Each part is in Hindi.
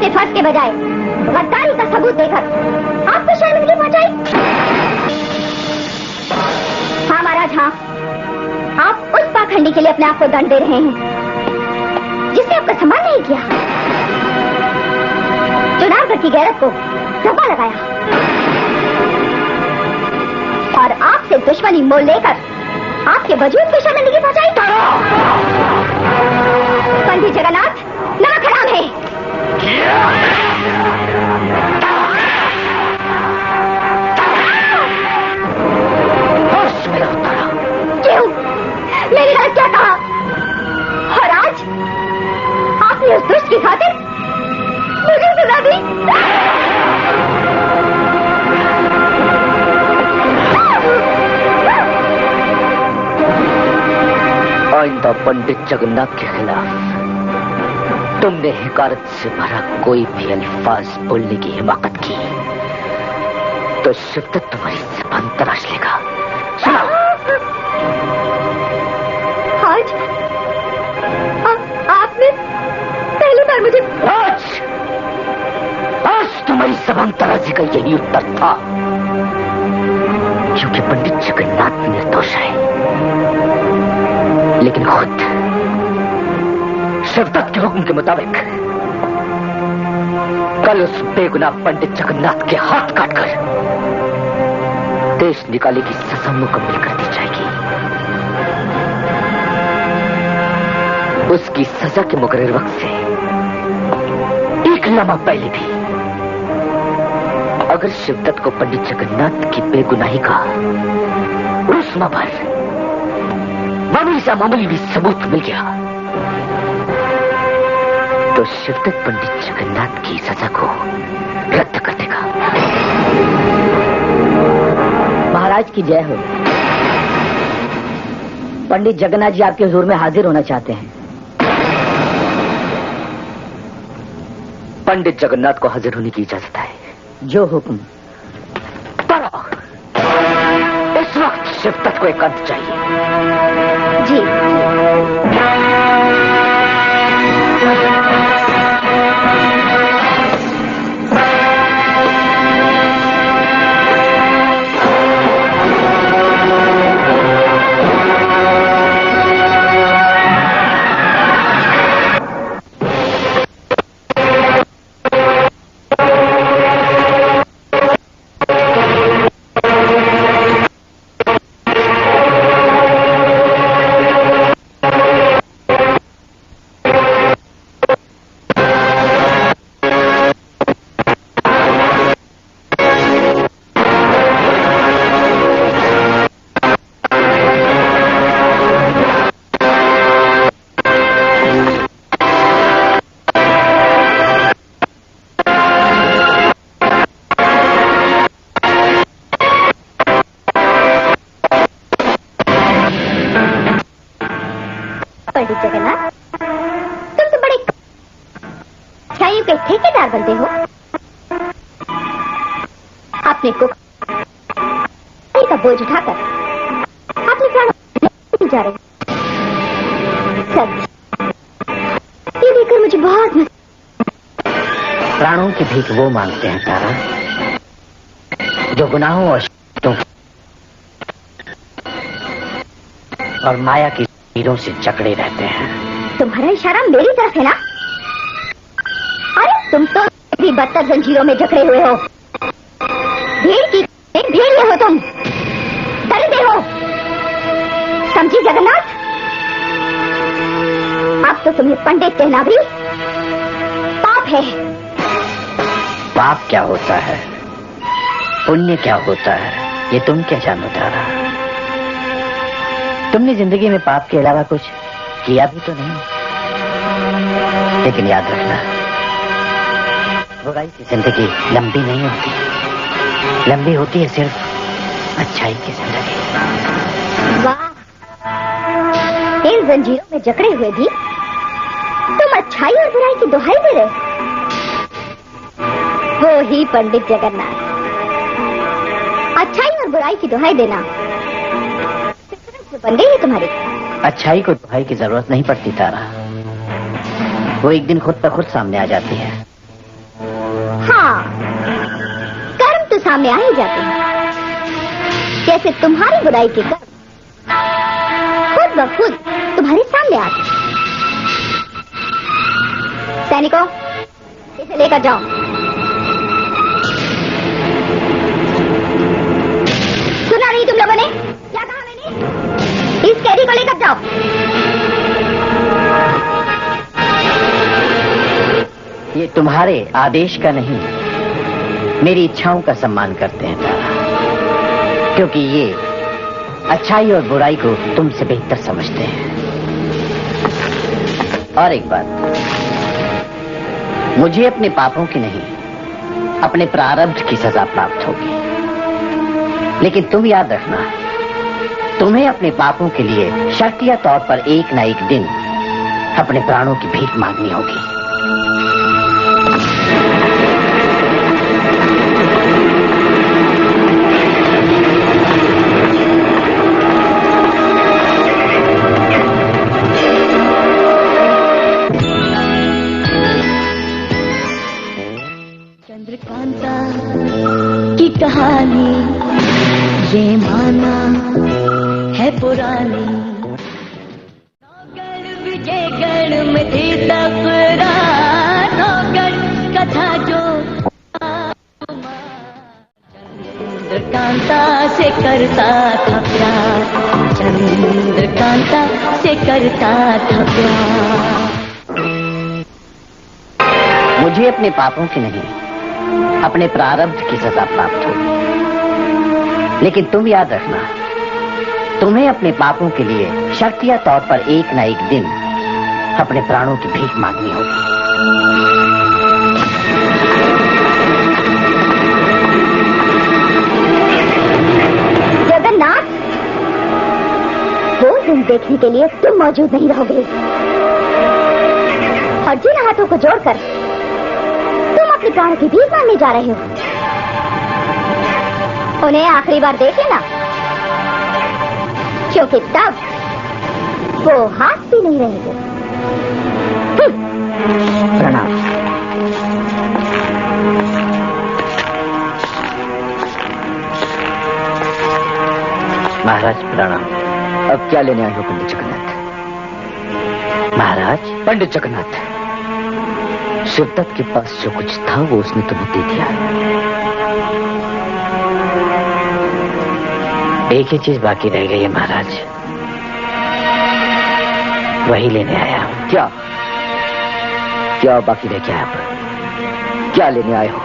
अपने फर्ज के बजाय गद्दारी का सबूत देकर आपको शर्मिंदगी पहुंचाई। हाँ महाराज हाँ, आप उस पाखंडी के लिए अपने आप को दंड दे रहे हैं जिसने आपका सम्मान नहीं किया, चुनाव की गैरत को धब्बा लगाया और आपसे दुश्मनी मोल लेकर आपके वजूद को शर्मिंदगी पहुंचाई। पंडित जगन्नाथ नमक हराम है। क्यों? मेरी राज क्या कहा? और आज आपने उस दुष्ट की खातिर मुझे सजा दी। आइंदा पंडित जगन्नाथ के खिलाफ तुमने हिकारत से भरा कोई भी अल्फाज बोलने की हिमाकत की तो शिद्दत तुम्हारी ज़बान तराश लेगा। आज आपने पहली बार मुझे आज तुम्हारी ज़बान तराशी का यही उत्तर था, क्योंकि पंडित जगन्नाथ निर्दोष है, लेकिन खुद शिवदत्त के हुक्म के मुताबिक कल उस बेगुनाह पंडित जगन्नाथ के हाथ काटकर देश निकाले की सजा मुकम्मल कर दी जाएगी। उसकी सजा के मुकर्रर वक्त से एक लम्हा पहले भी अगर शिवदत्त को पंडित जगन्नाथ की बेगुनाही का रुस्मा भर मामूली भी सबूत मिल गया तो शिवदत्त पंडित जगन्नाथ की सजा को रद्द कर देगा। महाराज की जय हो। पंडित जगन्नाथ जी आपके हुजूर में हाजिर होना चाहते हैं। पंडित जगन्नाथ को हाजिर होने की इजाजत है। जो हुक्म। इस वक्त शिवदत्त को एक अंत चाहिए। जी। पंडित जगन्नाथ, तुम तो बड़े अच्छाइयों के ठेकेदार बनते हो। अपने को का बोझ उठाकर अपने प्राणों जा रहे। सच ये देखकर मुझे बहुत प्राणों की भीख वो मांगते हैं तारा जो गुनाहों और माया की तीरों से जकड़े रहते हैं। तुम्हारा इशारा मेरी तरफ है ना? अरे तुम तो भी बदतर जंजीरों में जकड़े हुए हो। भीड़ की भेड़िए हो तुम, दरिद्र हो। समझी जगन्नाथ? अब तो तुम्हें पंडित कहना भी पाप है। पाप क्या होता है, पुण्य क्या होता है, ये तुम क्या जानो तारा? तुमने जिंदगी में पाप के अलावा कुछ किया भी तो नहीं। लेकिन याद रखना, बुराई की जिंदगी लंबी नहीं होती, लंबी होती है सिर्फ अच्छाई की जिंदगी। वाह, इन जंजीरों में जकड़े हुए भी तुम अच्छाई और बुराई की दुहाई दे रहे हो ही पंडित जगन्नाथ। अच्छाई और बुराई की दुहाई देना बन गई है तुम्हारी। अच्छाई को दुहाई की जरूरत नहीं पड़ती तारा, वो एक दिन खुद ब खुद सामने आ जाती है। सामने आ ही जाते हैं, जैसे तुम्हारी बुराई के कर्म खुद ब खुद तुम्हारे सामने आते हैं। सैनिकों, इसे लेकर जाओ। सुना नहीं तुम लोगों ने? क्या कहा मैंने? इस कैदी को लेकर जाओ। ये तुम्हारे आदेश का नहीं, मेरी इच्छाओं का सम्मान करते हैं तारा, क्योंकि ये अच्छाई और बुराई को तुमसे बेहतर समझते हैं। और एक बात, मुझे अपने पापों की नहीं, अपने प्रारब्ध की सजा प्राप्त होगी। लेकिन तुम याद रखना, तुम्हें अपने पापों के लिए शर्तिया तौर पर एक न एक दिन अपने प्राणों की भीख मांगनी होगी। चंद्रकांता की कहानी ये माना है पुरानी। नौगढ़ विजयगढ़ में थी तकरार, नौगढ़ कथा जो चंद्रकांता से करता था प्यार, चंद्रकांता से करता था प्यार। मुझे अपने पापों की नहीं, अपने प्रारब्ध की सजा प्राप्त होगी। लेकिन तुम याद रखना, तुम्हें अपने पापों के लिए शर्तिया तौर पर एक न एक दिन अपने प्राणों की भीख मांगनी होगी। जगन्नाथ, वो दिन देखने के लिए तुम मौजूद नहीं रहोगे, और जिन हाथों को जोड़कर तुम अपने प्राण की भीख मांगने जा रहे हो, उन्हें आखिरी बार देख लेना, क्योंकि तब वो हाथ भी नहीं रहेंगे। प्रणाम। महाराज प्रणाम। अब क्या लेने आए हो पंडित जगन्नाथ? महाराज, पंडित जगन्नाथ, शिवदत्त के पास जो कुछ था वो उसने तुम्हें दे दिया। एक ही चीज बाकी रह गई है महाराज, वही लेने आया हूं। क्या क्या बाकी रह गया है? अब क्या लेने आए हो?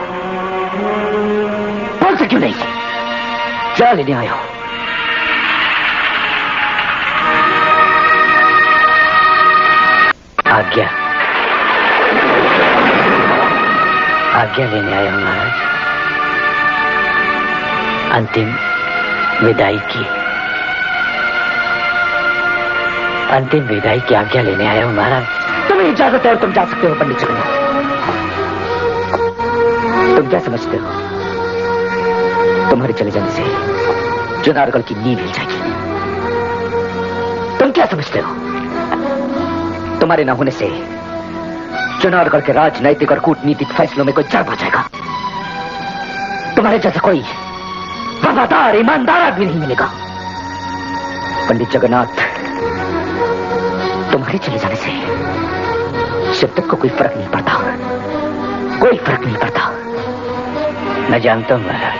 बोल से क्यों नहीं? क्या लेने आए हो? आज्ञा, आज्ञा लेने आया हूं महाराज। अंतिम विदाई की आज्ञा लेने आया हूं महाराज। तुम्हें इजाजत है और तुम जा सकते हो पंडित जगन्नाथ। तुम क्या समझते हो? तुम्हारे चले जाने से चुनारगढ़ की नींव हिल जाएगी। तुम क्या समझते हो? तुम्हारे न होने से चुनारगढ़ के राजनैतिक और कूटनीतिक फैसलों में कोई जड़ जाएगा। तुम्हारे जैसा कोई वफादार ईमानदार आदमी नहीं मिलेगा। पंडित जगन्नाथ, तुम्हारे चले जाने से शिवदत्त को कोई फर्क नहीं पड़ता, कोई फर्क नहीं पड़ता। मैं जानता हूं महाराज,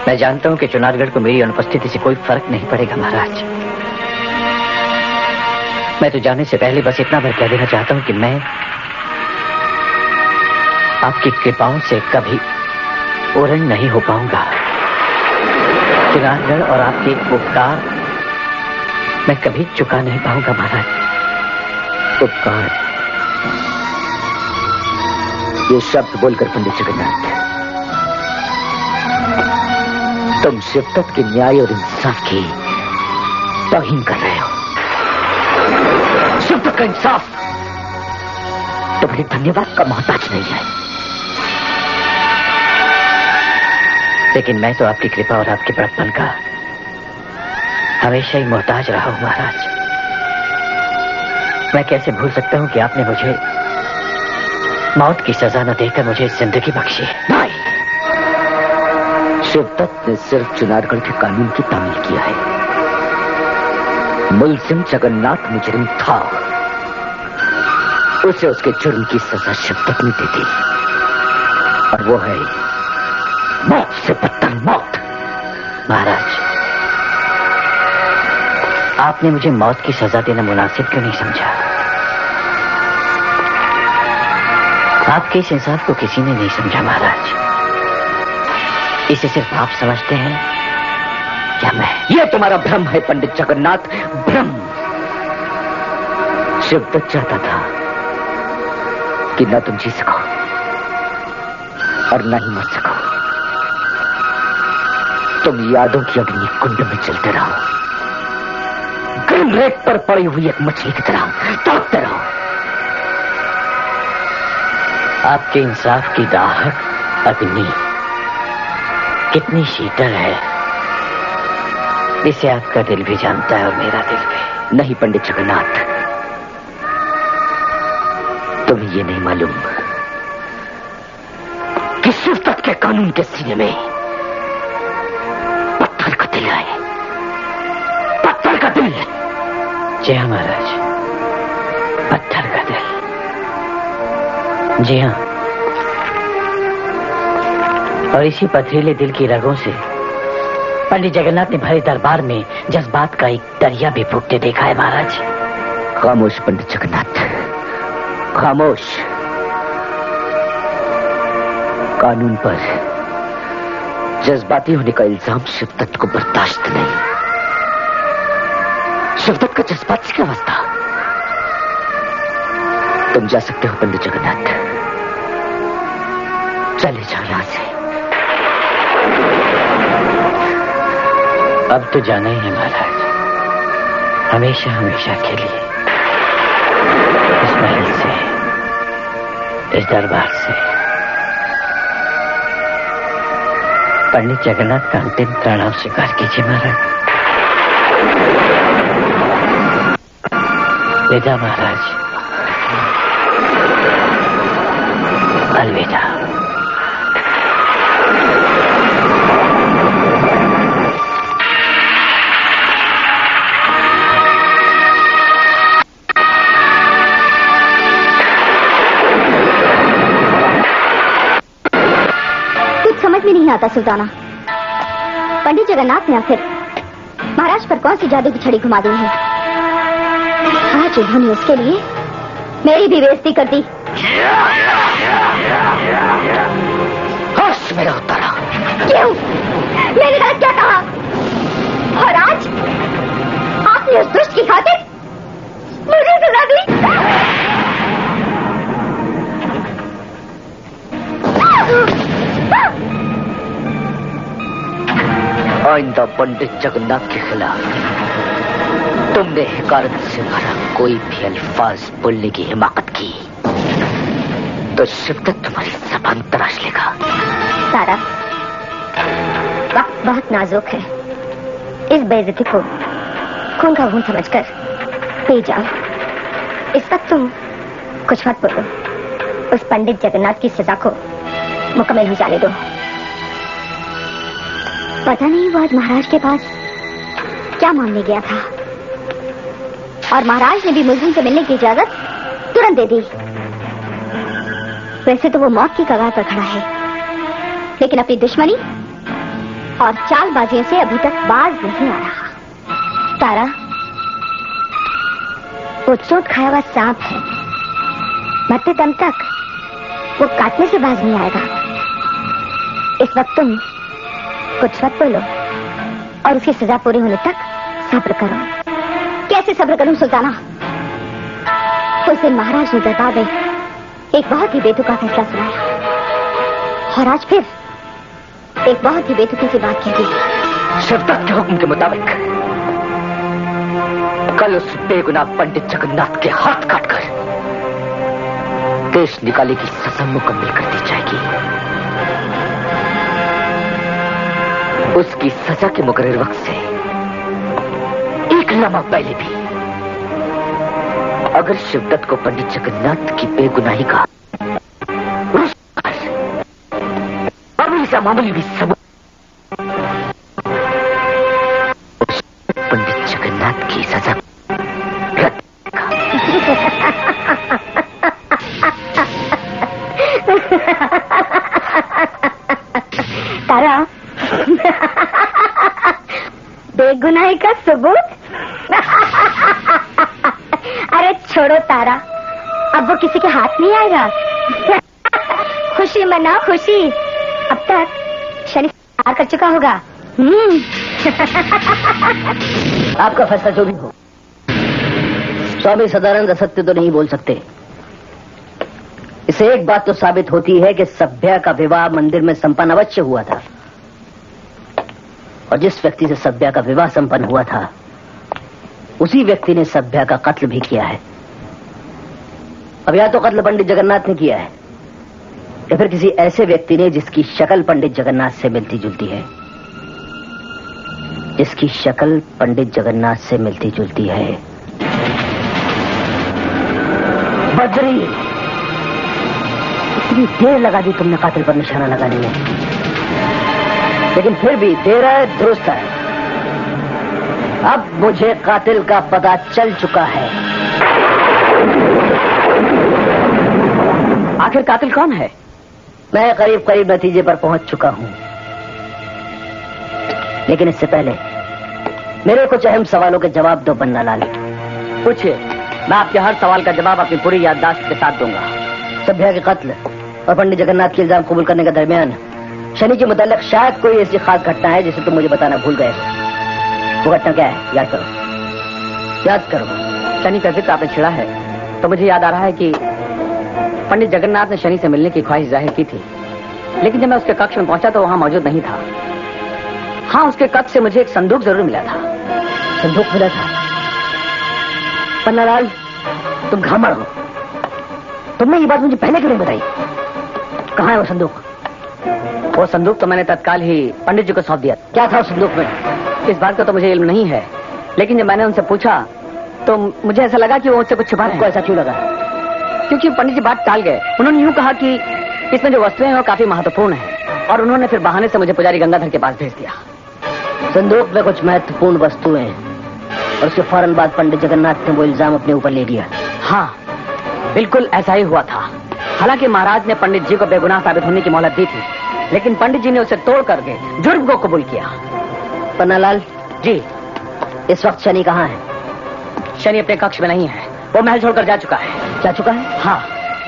मैं जानता हूं कि चुनारगढ़ को मेरी अनुपस्थिति से कोई फर्क नहीं पड़ेगा महाराज। मैं तो जाने से पहले बस इतना भर कह देना चाहता हूं कि मैं आपकी कृपाओं से कभी ओरण नहीं हो पाऊंगा। चुनारगढ़ और आपके उपकार मैं कभी चुका नहीं पाऊंगा महाराज। उपकार, ये शब्द बोलकर पंडित जगन्नाथ, तुम शिवदत्त के न्याय और इंसाफ की तौहीन कर रहे हो। शिवदत्त का इंसाफ तुम्हारे धन्यवाद का मोहताज नहीं है। लेकिन मैं तो आपकी कृपा और आपके बड़प्पन का हमेशा ही मोहताज रहा हूं महाराज। मैं कैसे भूल सकता हूं कि आपने मुझे मौत की सजा न देकर मुझे जिंदगी बख्शी। नहीं, शिवदत्त ने सिर्फ चुनारगढ़ के कानून की तामील किया है। मुलजिम जगन्नाथ मुजरिम था, उसे उसके जुर्म की सजा शिवदत्त ने दे दी, और वो है मौत से बदतर मौत। महाराज, आपने मुझे मौत की सजा देना मुनासिब क्यों नहीं समझा? आपके इस इंसाफ को किसी ने नहीं समझा महाराज। इसे सिर्फ आप समझते हैं या मैं? ये तुम्हारा भ्रम है पंडित जगन्नाथ, भ्रम। शिवदत्त चाहता था कि न तुम जी सको और न ही मर सको। तुम यादों की अग्नि कुंड में चलते रहो, ग्रीन रेत पर पड़ी हुई एक मछली की तरह तड़पते रहो। आपके इंसाफ की दाहक अग्नि कितनी शीतल है, इसे आपका दिल भी जानता है और मेरा दिल भी। नहीं पंडित जगन्नाथ, तुम्हें ये नहीं मालूम कि शिवदत्त के कानून के सीने में पत्थर का दिल है, पत्थर का दिल। जी हाँ महाराज, पत्थर का दिल। जी हाँ, और इसी पथरीले दिल की रगों से पंडित जगन्नाथ ने भरे दरबार में जज्बात का एक दरिया भी फूटते देखा है महाराज। खामोश पंडित जगन्नाथ, खामोश। कानून पर जज्बाती होने का इल्जाम शिवदत्त को बर्दाश्त नहीं। शिवदत्त का जज्बात से क्या वास्ता? तुम जा सकते हो पंडित जगन्नाथ, चले जाओ यहां से। अब तो जाना ही है महाराज, हमेशा हमेशा के लिए। इस महल से, इस दरबार से। पंडित जगन्नाथ का अंतिम प्रणाम स्वीकार कीजिए महाराज। विदा महाराज, अलविदा। समझ में नहीं आता सुल्ताना, पंडित जगन्नाथ ने आखिर महाराज पर कौन सी जादू की छड़ी घुमा दी है? आज उन्होंने उसके लिए मेरी भी बेइज्जती कर दी। होश में रहो तारा। क्यों? मैंने गलत क्या कहा? और आज आपने उस दुष्ट की खातिर मुझे सजा दी। आइंदा पंडित जगन्नाथ के खिलाफ तुमने हिकारत से भरा कोई भी अल्फाज बोलने की हिमाकत की तो शिवदत्त तुम्हारी जबान तराश लेगा। तारा, वक्त बहुत नाजुक है, इस बेइज्जती को खून का खून समझकर पी जाओ। इस वक्त तुम कुछ मत बोलो, उस पंडित जगन्नाथ की सजा को मुकम्मल हो जाने दो। पता नहीं वो आज महाराज के पास क्या मांगने गया था, और महाराज ने भी मुलजिम से मिलने की इजाजत तुरंत दे दी। वैसे तो वो मौत की कगार पर खड़ा है, लेकिन अपनी दुश्मनी और चालबाजियों से अभी तक बाज नहीं आ रहा। तारा, वो चोट खाया हुआ सांप है, मरते दम तक वो काटने से बाज नहीं आएगा। इस वक्त तुम कुछ मत बोलो और उसकी सजा पूरी होने तक सब्र करो। कैसे सब्र करूं सुल्ताना? उस दिन महाराज ने दरबार में एक बहुत ही बेतुका फैसला सुनाया, और आज फिर एक बहुत ही बेतुकी सी बात कह दी। शिवदत्त के हुक्म के मुताबिक कल उस बेगुनाह पंडित जगन्नाथ के हाथ काटकर देश निकाले की सजा मुकम्मल कर दी जाएगी। उसकी सजा के मुकर्रर वक्त से एक लम्हा पहले भी अगर शिवदत्त को पंडित जगन्नाथ की बेगुनाही का सा मामूली भी सबूत पंडित जगन्नाथ की सजा रद्द तारा, बेगुनाही का सबूत? अरे छोड़ो तारा, अब वो किसी के हाथ नहीं आएगा। खुशी मना खुशी, अब तक शनि पार कर चुका होगा। आपका फैसला जो भी हो, स्वामी सदानंद असत्य तो नहीं बोल सकते। इससे एक बात तो साबित होती है कि सभ्या का विवाह मंदिर में संपन्न अवश्य हुआ था, और जिस व्यक्ति से सभ्या का विवाह संपन्न हुआ था उसी व्यक्ति ने सभ्या का कत्ल भी किया है। अब या तो कत्ल पंडित जगन्नाथ ने किया है या फिर किसी ऐसे व्यक्ति ने जिसकी शक्ल पंडित जगन्नाथ से मिलती जुलती है, जिसकी शक्ल पंडित जगन्नाथ से मिलती जुलती है। बद्री, इतनी देर लगा दी तुमने कातिल पर निशाना लगाने में, लेकिन फिर भी देर है दुरुस्त है। अब मुझे कातिल का पता चल चुका है। आखिर कातिल कौन है? मैं करीब करीब नतीजे पर पहुंच चुका हूं, लेकिन इससे पहले मेरे कुछ अहम सवालों के जवाब दो पन्नालाल। पूछिए, मैं आपके हर सवाल का जवाब अपनी पूरी याददाश्त के साथ दूंगा। सभ्या के कत्ल और पंडित जगन्नाथ के इल्जाम कबूल करने के दरमियान शनि के मुतालिक शायद कोई ऐसी खास घटना है जिसे तुम मुझे बताना भूल गए। वो घटना क्या है? याद करो, याद करो। शनि का जिक्र आपने छिड़ा है तो मुझे याद आ रहा है कि पंडित जगन्नाथ ने शनि से मिलने की ख्वाहिश जाहिर की थी, लेकिन जब मैं उसके कक्ष में पहुंचा तो वहां मौजूद नहीं था। हाँ, उसके कक्ष से मुझे एक संदूक जरूर मिला था। संदूक मिला था? पन्नालाल, तुम घामड़ हो। तुमने ये बात मुझे पहले क्यों नहीं बताई? कहाँ है वो संदूक? वो संदूक तो मैंने तत्काल ही पंडित जी को सौंप दिया। क्या था उस संदूक में? इस बात का तो मुझे इल्म नहीं है, लेकिन जब मैंने उनसे पूछा तो मुझे ऐसा लगा कि वो मुझसे कुछ छुपा रहे हैं। ऐसा क्यों लगा? क्योंकि पंडित जी बात टाल गए। उन्होंने यूं कहा कि इसमें जो वस्तुएं हैं वो काफी महत्वपूर्ण है, और उन्होंने फिर बहाने से मुझे पुजारी गंगाधर के पास भेज दिया। संदूक में कुछ महत्वपूर्ण वस्तुएं और उसके फौरन बाद पंडित जगन्नाथ ने वो इल्जाम अपने ऊपर ले लिया। हाँ, बिल्कुल ऐसा ही हुआ था। हालांकि महाराज ने पंडित जी को बेगुनाह साबित होने की मोहलत दी थी, लेकिन पंडित जी ने उसे तोड़ करके जुर्म को कबूल किया। पन्नालाल जी, इस वक्त शनि कहाँ है? शनि अपने कक्ष में नहीं है, वो महल छोड़कर जा चुका है। जा चुका है? हाँ।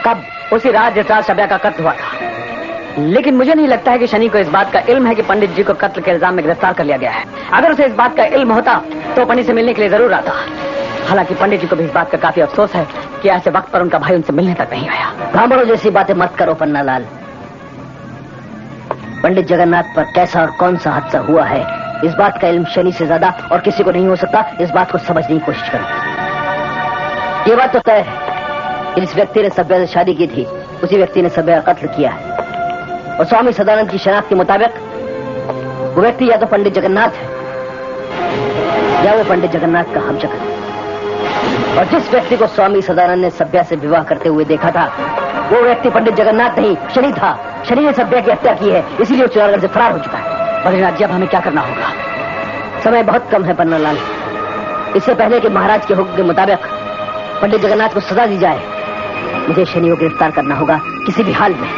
कब? उसी रात जिस रात सभ्या का कत्ल हुआ था। लेकिन मुझे नहीं लगता है कि शनि को इस बात का इल्म है कि पंडित जी को कत्ल के इल्जाम में गिरफ्तार कर लिया गया है। अगर उसे इस बात का इल्म होता तो पंडित से मिलने के लिए जरूर आता। हालांकि पंडित जी को भी इस बात का काफी अफसोस है कि ऐसे वक्त पर उनका भाई उनसे मिलने तक नहीं आया। ब्राह्मणों जैसी बातें मत करो पन्नालाल। पंडित जगन्नाथ पर कैसा और कौन सा हादसा हुआ है, इस बात का इल्म शनि से ज्यादा और किसी को नहीं हो सकता। इस बात को समझने की कोशिश करो। ये बात तो तय है कि जिस व्यक्ति ने सभ्या से शादी की थी उसी व्यक्ति ने सभ्या का कत्ल किया है, और स्वामी सदानंद की शनाख्त के मुताबिक वो व्यक्ति या तो पंडित जगन्नाथ है या वो पंडित जगन्नाथ का हमशक्ल है। और जिस व्यक्ति को स्वामी सदानंद ने सभ्या से विवाह करते हुए देखा था वो व्यक्ति पंडित जगन्नाथ नहीं, शनि था। शनि ने सभ्या की हत्या की है, इसीलिए वो चित्तौड़गढ़ से फरार हो चुका है। बद्रीनाथ जी, अब हमें क्या करना होगा? समय बहुत कम है पन्नालाल। इससे पहले कि महाराज के हुक्म के मुताबिक पंडित जगन्नाथ को सजा दी जाए, मुझे शनि को गिरफ्तार करना होगा किसी भी हाल में।